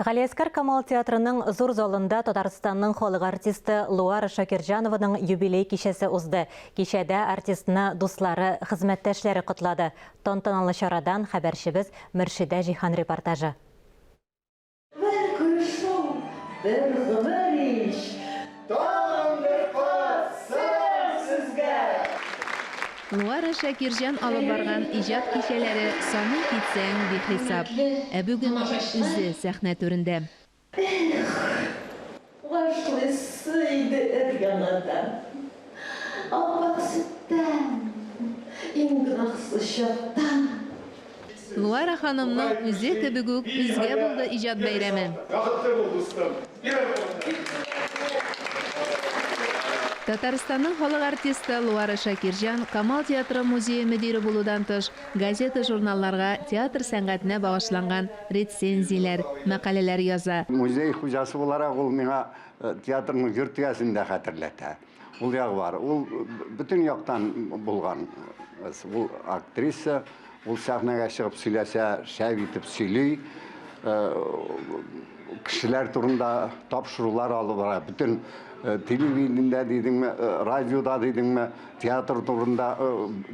Галиаскар Камал театрының зур залында Татарстанның халық артисты Луара Шакиржанованың юбилей кичәсе узды. Кичәдә артистны дуслары, хезмәттәшләре котлады. Тантаналы чарадан хәбәрчебез Мөршидә Җихан репортажы. Луара Шакиржан алып барган иҗат кичәләре саны китсәң бихисап. Ә бүген үзе сәхнә түрендә. Луара ханымның үзе кебек үк үзгә булды иҗат бәйрәме. Татарстанның халық артисты Луара Шакиржан Камал театры музейы мөдире булудан тыш, газета журналларга театр сәнгатенә багышланган рецензияләр, мәкаләләр яза. Музей хуҗасы буларак ул миңа театрның йөртгәсен дә хәтерләтә. Ул ягы бар. Ул бөтен яктан булган. Ул актриса, ул сәхнәгә чыгып сөйләсә, шәп итеп сөйли. Кешеләр турында тапшырулар алып бара. Bütün телевидениедә дидеңме, радиода дидеңме, театр турында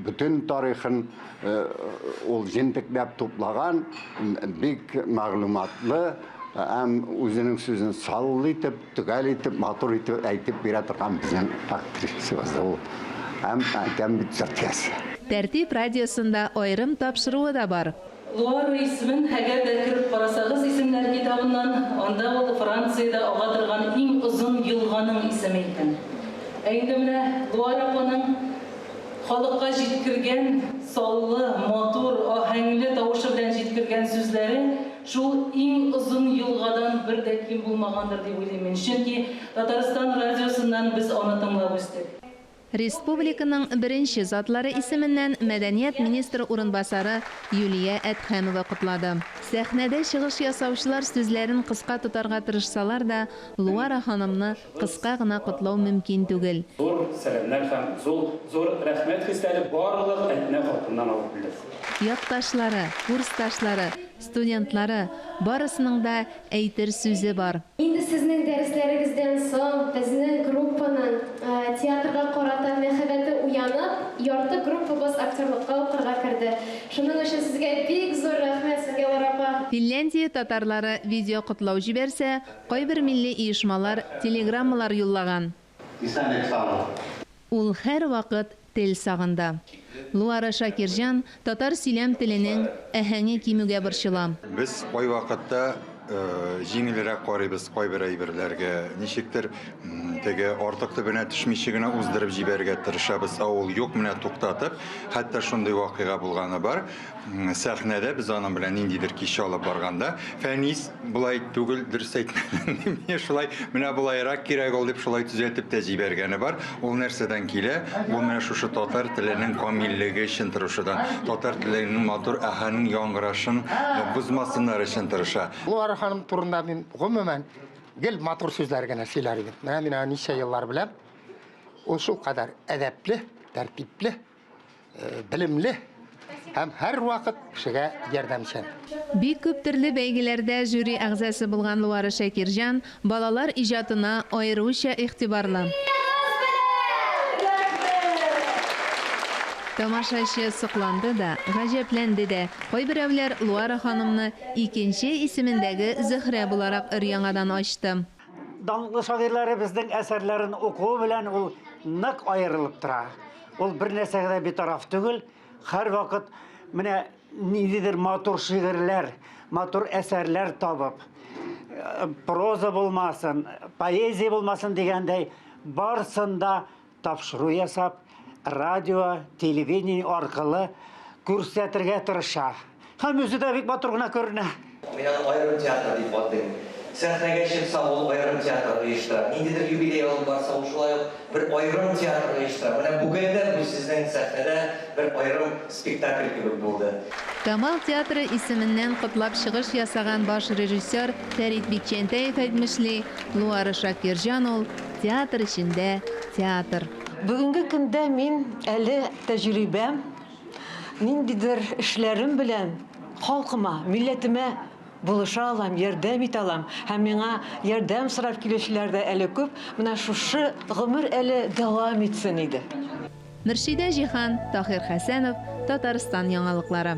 bütün тарихын ул җентекләп туплаган, бик мәгълүматлы һәм үзенең сүзен саллы итеп, төгәл итеп, матур итеп әйтеп бирә торган безнең актрисабыз ул. Һәм бит җыртыясы. Тәртип радиосында аерым тапшыруы да бар. Луара исемен әгәр дә кереп карасагыз исемнәр китабыннан, анда ул Франциядә ага торган иң озын елганың исеме икән. Ә инде менә Луара апаның халыкка җиткергән саллы, матур, аһәңле тавышы белән җиткергән сүзләре шул иң озын елгадан бер дә ким булмагандыр дип уйлыйм. Чөнки Татарстан радиосыннан без аны тыңлап үстек. Республиканың беренче затлары исеменнән мәдәният министры урынбасары Юлия Әдхәмова котлады. Сәхнәдә чыгыш ясаучылар сүзләрен кыска тотарга тырышсалар да, Луара ханымны кыска гына котлау мөмкин түгел. Зур сәламнәр һәм зур рәхмәт хисләре барлык әтнә халкыннан алып килде. Якташлары, курсташлары, студентлары барысының да әйтер сүзе бар. Инде сезнең дәресләрегездән соң безнең группаның театрга карата мәхәббәте уянып, ярты группабыз актерлыкка укырга керде. Шуның өчен сезгә бик зур рәхмәт, Луара апа. Финляндия татарлары видео котлау җибәрсә, кайбер милли оешмалар телеграммалар юллаган. Ул һәр вакыт тел сагында. Луара Шакиржан татар сөйләм теленең әһәңе кимүгә борчыла. Без кай вакытта җиңелрәк карыйбыз кайбер әйберләргә, ничектер теге артык төбенә төшмичә генә уздырып җибәргә тырышабыз, ул юк менә туктатып, хәтта шундый вакыйга булганы бар. Сәхнәдә без аның белән ниндидер кич алып барганда, Фәнис булай түгел, дөрес әйтмәдем. Мин шулай менә булайрак кирәк ул дип шулай төзәтеп тә җибәргәне бар. Ул нәрсәдән килә? Ул менә шушы татар теленең камиллеге өчен тырышудан, татар теленең матур әһәнең яңгырашын бузмасыннар өчен тырыша. Луара ханым турында мин гомумән гел матур сүзләр генә сөйләр идем. Менә мин ничә еллар белән ул шул кадәр әдәпле, тәртипле, белемле һәм һәр вакыт кешегә ярдәмчән. Бик күп төрле бәйгеләрдә жюри әгъзасы булган Луара Шакиржан балалар иҗатына аеруча игътибарлы. Тамашачы сокланды да, гаҗәпләнде дә. Кайберәүләр Луара ханымны икенче исемендәге Зөһрә буларак өр-яңадан ачты. Данлы шагыйрьләре безнең әсәрләрен уку белән ул нык аерылып тора. Ул бер нәрсәгә дә битараф түгел. Һәр вакыт менә ниндидер матур шигырьләр, матур әсәрләр табып, проза булмасын, поэзия булмасын дигәндәй, барсында тапшыру ясап, радио, телевидение аркылы күрсәтергә тырыша. Һәм үзе дә бик матур гына күренә. Мин аны аерым театр дип атыйм. Сәхнәгә чыкса ул аерым театр оештыра. Ниндидер юбилей алып барса ул шулай бер аерым театр оештыра. Менә бүгендә бу сезнең сәхнәдә бер аерым спектакль кебек булды. Камал театры исеменнән котлап чыгыш ясаган баш режиссер Фәрит Бикчәнтәев әйтмешли, Луара Шакиржан ул театр эчендә театр. Бүгенге көндә мин әле тәҗрибәм, ниндидер эшләрем белән халкыма, милләтемә булыша алам, ярдәм ит алам. Һәм миңа ярдәм сорап килүчеләр дә әле күп. Менә шушы гомер әле дәвам итсен иде. Мөршидә Җиһан, Таһир Хәсәнов, Татарстан яңалыклары.